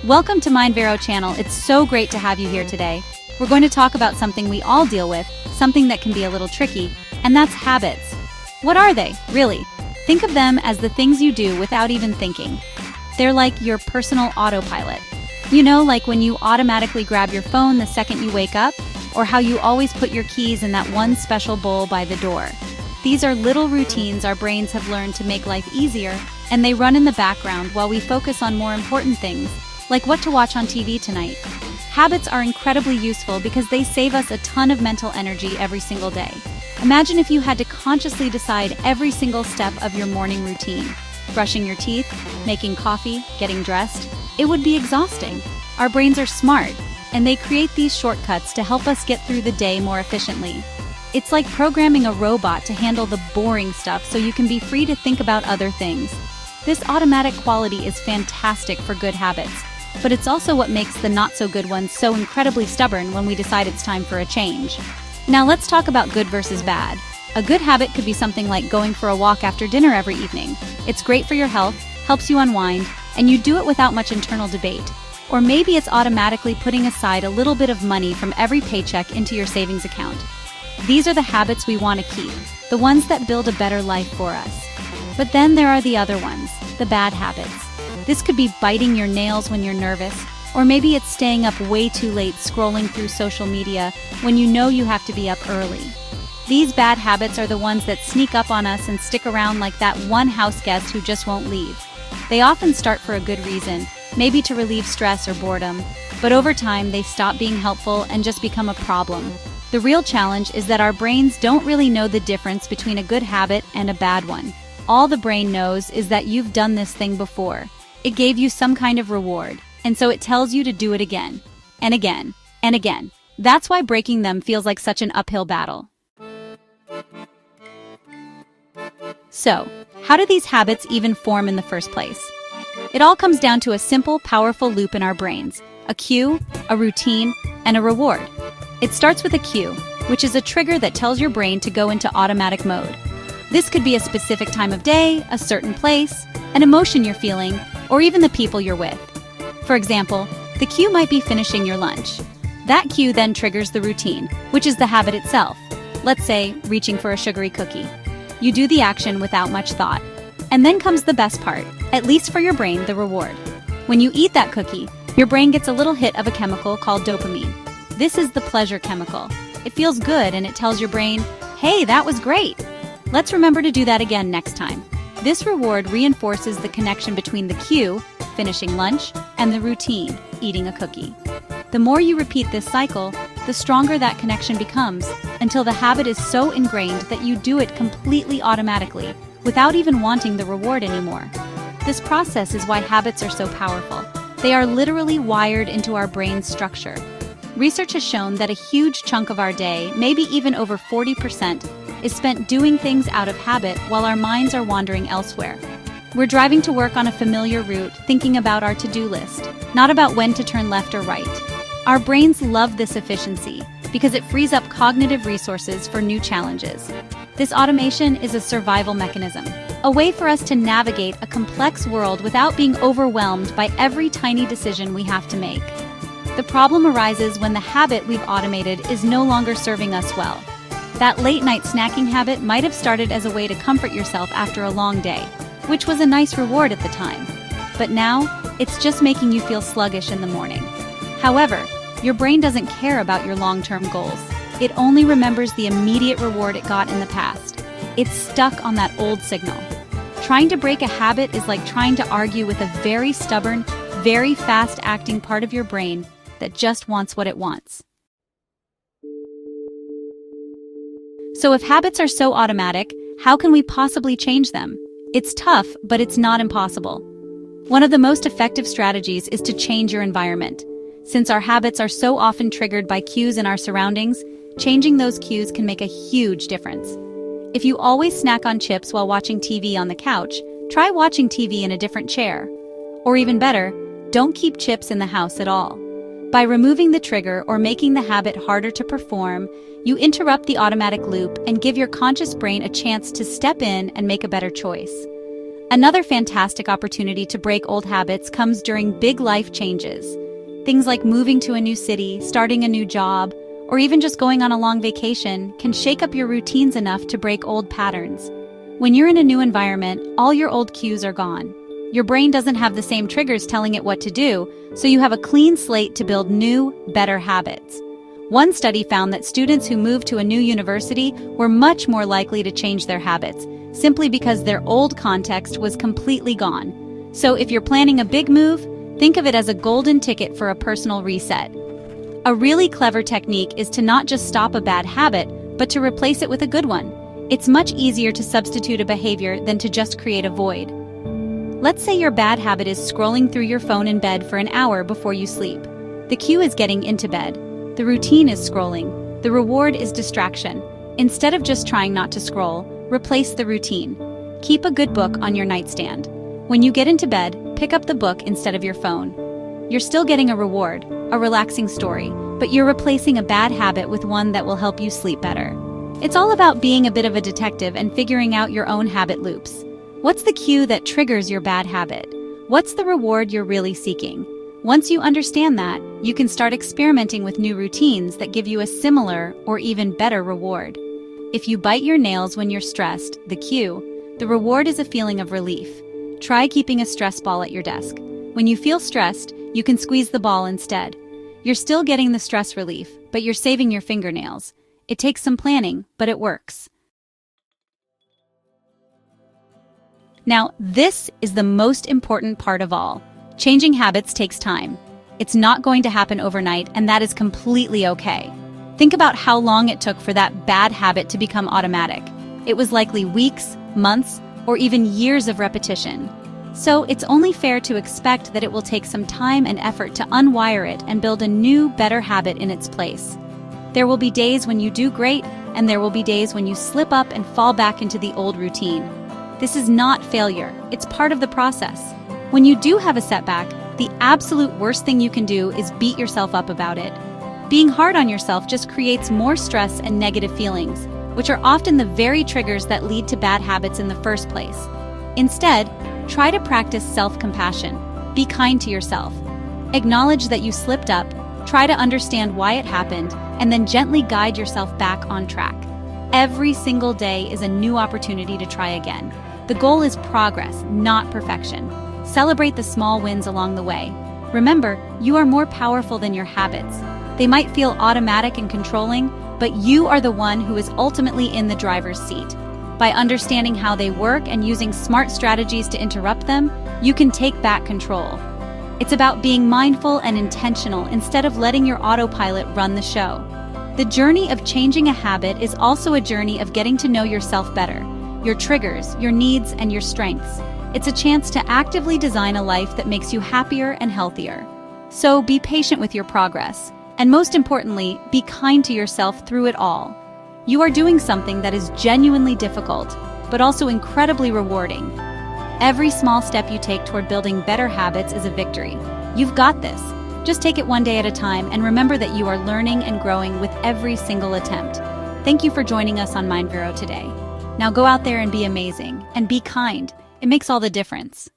Welcome to MindVero channel. It's so great to have you here today. We're going to talk about something we all deal with, something that can be a little tricky, and that's habits. What are they, really? Think of them as the things you do without even thinking. They're like your personal autopilot. You know, like when you automatically grab your phone the second you wake up, or how you always put your keys in that one special bowl by the door. These are little routines our brains have learned to make life easier, and they run in the background while we focus on more important things, like what to watch on TV tonight. Habits are incredibly useful because they save us a ton of mental energy every single day. Imagine if you had to consciously decide every single step of your morning routine. Brushing your teeth, making coffee, getting dressed. It would be exhausting. Our brains are smart, and they create these shortcuts to help us get through the day more efficiently. It's like programming a robot to handle the boring stuff so you can be free to think about other things. This automatic quality is fantastic for good habits, but it's also what makes the not-so-good ones so incredibly stubborn when we decide it's time for a change. Now let's talk about good versus bad. A good habit could be something like going for a walk after dinner every evening. It's great for your health, helps you unwind, and you do it without much internal debate. Or maybe it's automatically putting aside a little bit of money from every paycheck into your savings account. These are the habits we want to keep, the ones that build a better life for us. But then there are the other ones, the bad habits. This could be biting your nails when you're nervous, or maybe it's staying up way too late scrolling through social media when you know you have to be up early. These bad habits are the ones that sneak up on us and stick around like that one house guest who just won't leave. They often start for a good reason, maybe to relieve stress or boredom, but over time they stop being helpful and just become a problem. The real challenge is that our brains don't really know the difference between a good habit and a bad one. All the brain knows is that you've done this thing before. It gave you some kind of reward, and so it tells you to do it again, and again, and again. That's why breaking them feels like such an uphill battle. So, how do these habits even form in the first place? It all comes down to a simple, powerful loop in our brains: a cue, a routine, and a reward. It starts with a cue, which is a trigger that tells your brain to go into automatic mode. This could be a specific time of day, a certain place, an emotion you're feeling, or even the people you're with. For example, the cue might be finishing your lunch. That cue then triggers the routine, which is the habit itself. Let's say, reaching for a sugary cookie. You do the action without much thought. And then comes the best part, at least for your brain, the reward. When you eat that cookie, your brain gets a little hit of a chemical called dopamine. This is the pleasure chemical. It feels good and it tells your brain, hey, that was great. Let's remember to do that again next time. This reward reinforces the connection between the cue, finishing lunch, and the routine, eating a cookie. The more you repeat this cycle, the stronger that connection becomes, until the habit is so ingrained that you do it completely automatically, without even wanting the reward anymore. This process is why habits are so powerful. They are literally wired into our brain's structure. Research has shown that a huge chunk of our day, maybe even over 40%, is spent doing things out of habit while our minds are wandering elsewhere. We're driving to work on a familiar route, thinking about our to-do list, not about when to turn left or right. Our brains love this efficiency because it frees up cognitive resources for new challenges. This automation is a survival mechanism, a way for us to navigate a complex world without being overwhelmed by every tiny decision we have to make. The problem arises when the habit we've automated is no longer serving us well. That late-night snacking habit might have started as a way to comfort yourself after a long day, which was a nice reward at the time. But now, it's just making you feel sluggish in the morning. However, your brain doesn't care about your long-term goals. It only remembers the immediate reward it got in the past. It's stuck on that old signal. Trying to break a habit is like trying to argue with a very stubborn, very fast-acting part of your brain that just wants what it wants. So if habits are so automatic, how can we possibly change them? It's tough, but it's not impossible. One of the most effective strategies is to change your environment. Since our habits are so often triggered by cues in our surroundings, changing those cues can make a huge difference. If you always snack on chips while watching TV on the couch, try watching TV in a different chair. Or even better, don't keep chips in the house at all. By removing the trigger or making the habit harder to perform, you interrupt the automatic loop and give your conscious brain a chance to step in and make a better choice. Another fantastic opportunity to break old habits comes during big life changes. Things like moving to a new city, starting a new job, or even just going on a long vacation can shake up your routines enough to break old patterns. When you're in a new environment, all your old cues are gone. Your brain doesn't have the same triggers telling it what to do, so you have a clean slate to build new, better habits. One study found that students who moved to a new university were much more likely to change their habits, simply because their old context was completely gone. So if you're planning a big move, think of it as a golden ticket for a personal reset. A really clever technique is to not just stop a bad habit, but to replace it with a good one. It's much easier to substitute a behavior than to just create a void. Let's say your bad habit is scrolling through your phone in bed for an hour before you sleep. The cue is getting into bed. The routine is scrolling. The reward is distraction. Instead of just trying not to scroll, replace the routine. Keep a good book on your nightstand. When you get into bed, pick up the book instead of your phone. You're still getting a reward, a relaxing story, but you're replacing a bad habit with one that will help you sleep better. It's all about being a bit of a detective and figuring out your own habit loops. What's the cue that triggers your bad habit? What's the reward you're really seeking? Once you understand that, you can start experimenting with new routines that give you a similar or even better reward. If you bite your nails when you're stressed, the cue, the reward is a feeling of relief. Try keeping a stress ball at your desk. When you feel stressed, you can squeeze the ball instead. You're still getting the stress relief, but you're saving your fingernails. It takes some planning, but it works. Now, this is the most important part of all. Changing habits takes time. It's not going to happen overnight, and that is completely okay. Think about how long it took for that bad habit to become automatic. It was likely weeks, months, or even years of repetition. So it's only fair to expect that it will take some time and effort to unwire it and build a new, better habit in its place. There will be days when you do great, and there will be days when you slip up and fall back into the old routine. This is not failure, it's part of the process. When you do have a setback, the absolute worst thing you can do is beat yourself up about it. Being hard on yourself just creates more stress and negative feelings, which are often the very triggers that lead to bad habits in the first place. Instead, try to practice self-compassion. Be kind to yourself. Acknowledge that you slipped up, try to understand why it happened, and then gently guide yourself back on track. Every single day is a new opportunity to try again. The goal is progress, not perfection. Celebrate the small wins along the way. Remember, you are more powerful than your habits. They might feel automatic and controlling, but you are the one who is ultimately in the driver's seat. By understanding how they work and using smart strategies to interrupt them, you can take back control. It's about being mindful and intentional instead of letting your autopilot run the show. The journey of changing a habit is also a journey of getting to know yourself better, your triggers, your needs, and your strengths. It's a chance to actively design a life that makes you happier and healthier. So be patient with your progress, and most importantly, be kind to yourself through it all. You are doing something that is genuinely difficult, but also incredibly rewarding. Every small step you take toward building better habits is a victory. You've got this. Just take it one day at a time and remember that you are learning and growing with every single attempt. Thank you for joining us on Mind Vero today. Now go out there and be amazing, and be kind. It makes all the difference.